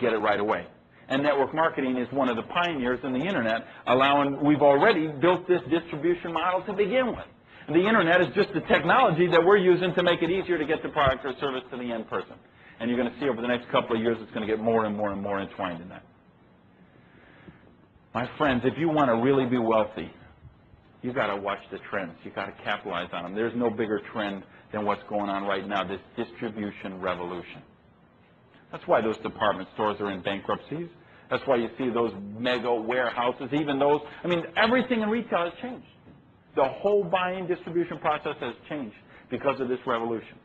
get it right away. And network marketing is one of the pioneers in the internet, we've already built this distribution model to begin with. And the internet is just the technology that we're using to make it easier to get the product or service to the end person. And you're going to see over the next couple of years it's going to get more and more and more entwined in that. My friends, if you want to really be wealthy, you've got to watch the trends. You've got to capitalize on them. There's no bigger trend than what's going on right now, this distribution revolution. That's why those department stores are in bankruptcies. That's why you see those mega warehouses, even those, I mean, everything in retail has changed. The whole buying distribution process has changed because of this revolution.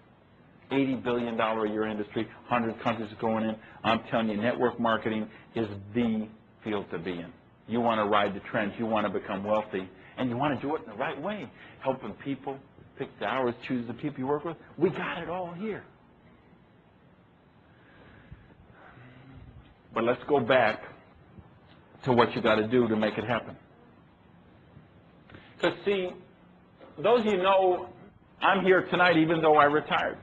$80 billion a year industry, 100 countries going in. I'm telling you, network marketing is the field to be in. You want to ride the trends. You want to become wealthy. And you want to do it in the right way. Helping people, pick the hours, choose the people you work with. We got it all here. But let's go back to what you got to do to make it happen. Because, see, those of you know, I'm here tonight even though I retired.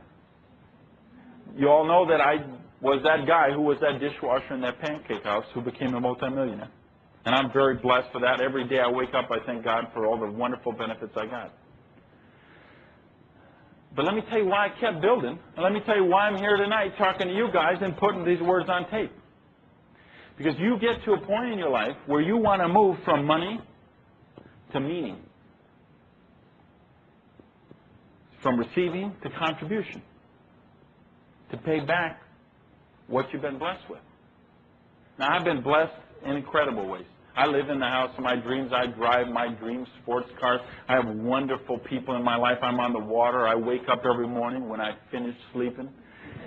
You all know that I was that guy who was that dishwasher in that pancake house who became a multimillionaire. And I'm very blessed for that. Every day I wake up, I thank God for all the wonderful benefits I got. But let me tell you why I kept building. And let me tell you why I'm here tonight talking to you guys and putting these words on tape. Because you get to a point in your life where you want to move from money to meaning. From receiving to contribution. To pay back what you've been blessed with. Now, I've been blessed in incredible ways. I live in the house of my dreams. I drive my dream sports cars. I have wonderful people in my life. I'm on the water. I wake up every morning when I finish sleeping.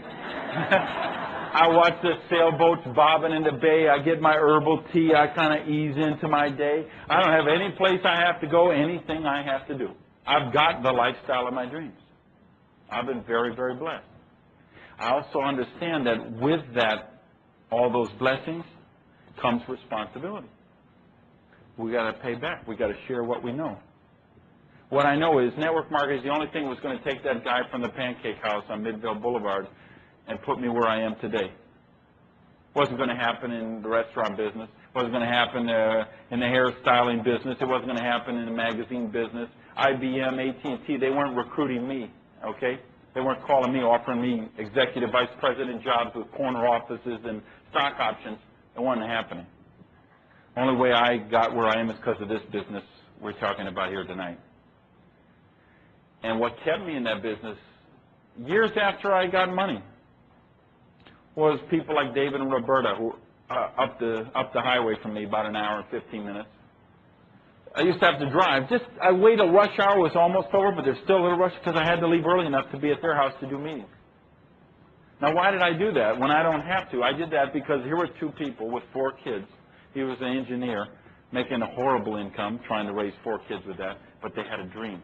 I watch the sailboats bobbing in the bay. I get my herbal tea. I kind of ease into my day. I don't have any place I have to go, anything I have to do. I've got the lifestyle of my dreams. I've been very, very blessed. I also understand that with that, all those blessings, comes responsibility. We got to pay back. We got to share what we know. What I know is network marketing is the only thing that was going to take that guy from the pancake house on Midvale Boulevard and put me where I am today. Wasn't going to happen in the restaurant business. Wasn't going to happen in the hairstyling business. It wasn't going to happen in the magazine business. IBM, AT&T, they weren't recruiting me, okay? They weren't calling me, offering me executive vice president jobs with corner offices and stock options. It wasn't happening. Only way I got where I am is because of this business we're talking about here tonight. And what kept me in that business, years after I got money, was people like David and Roberta, who up the highway from me, about an hour and 15 minutes. I used to have to drive. I wait till rush hour was almost over, but there's still a little rush because I had to leave early enough to be at their house to do meetings. Now, why did I do that when I don't have to? I did that because here were two people with 4 kids. He was an engineer making a horrible income, trying to raise 4 kids with that, but they had a dream.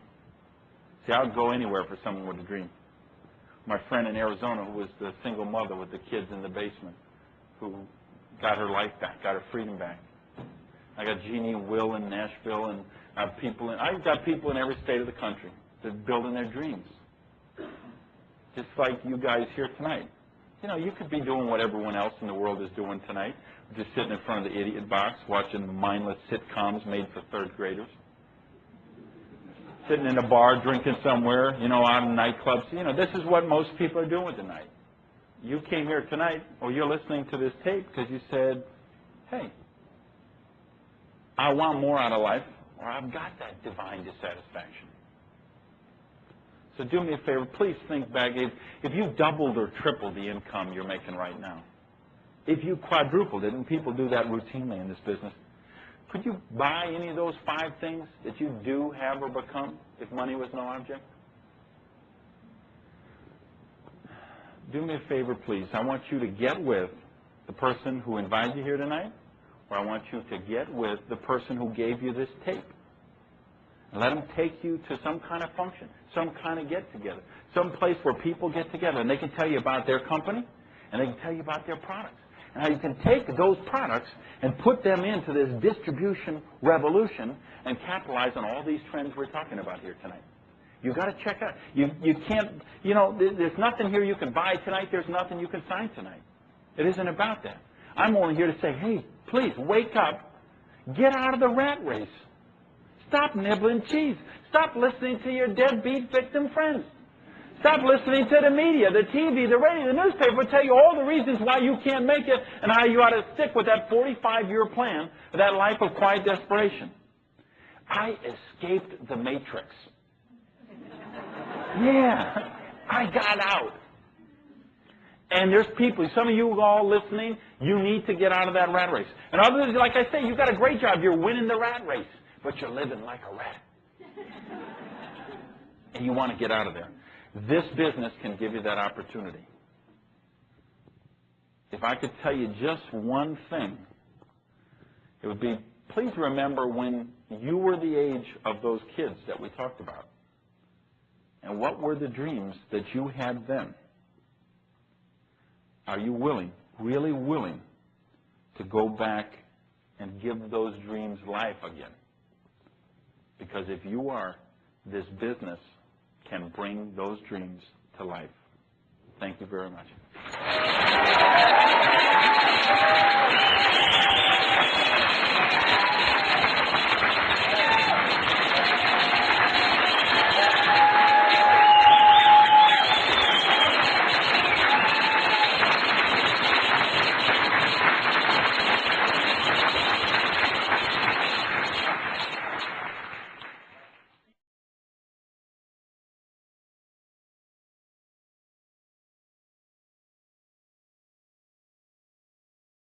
See, I would go anywhere for someone with a dream. My friend in Arizona, who was the single mother with the kids in the basement, who got her life back, got her freedom back. I got Jeannie and Will in Nashville, and I've got people in every state of the country that are building their dreams. Just like you guys here tonight. You know, you could be doing what everyone else in the world is doing tonight. Just sitting in front of the idiot box, watching mindless sitcoms made for 3rd graders. Sitting in a bar, drinking somewhere, you know, out in nightclubs. You know, this is what most people are doing tonight. You came here tonight, or you're listening to this tape because you said, hey, I want more out of life, or I've got that divine dissatisfaction. So do me a favor, please think back. If you doubled or tripled the income you're making right now, if you quadrupled it, and people do that routinely in this business, could you buy any of those 5 things that you do have or become if money was no object? Do me a favor, please. I want you to get with the person who invited you here tonight, or I want you to get with the person who gave you this tape. And let them take you to some kind of function, some kind of get-together, some place where people get together, and they can tell you about their company, and they can tell you about their products, and how you can take those products and put them into this distribution revolution and capitalize on all these trends we're talking about here tonight. You've got to check out. You can't, you know, there's nothing here you can buy tonight. There's nothing you can sign tonight. It isn't about that. I'm only here to say, hey, please, wake up. Get out of the rat race. Stop nibbling cheese. Stop listening to your deadbeat victim friends. Stop listening to the media, the TV, the radio, the newspaper tell you all the reasons why you can't make it and how you ought to stick with that 45-year plan, that life of quiet desperation. I escaped the matrix. Yeah, I got out. And there's people, some of you all listening, you need to get out of that rat race. And others, like I say, you've got a great job. You're winning the rat race, but you're living like a rat. And you want to get out of there. This business can give you that opportunity. If I could tell you just one thing, it would be, please remember when you were the age of those kids that we talked about. And what were the dreams that you had then? Are you willing, really willing, to go back and give those dreams life again? Because if you are, this business can bring those dreams to life. Thank you very much.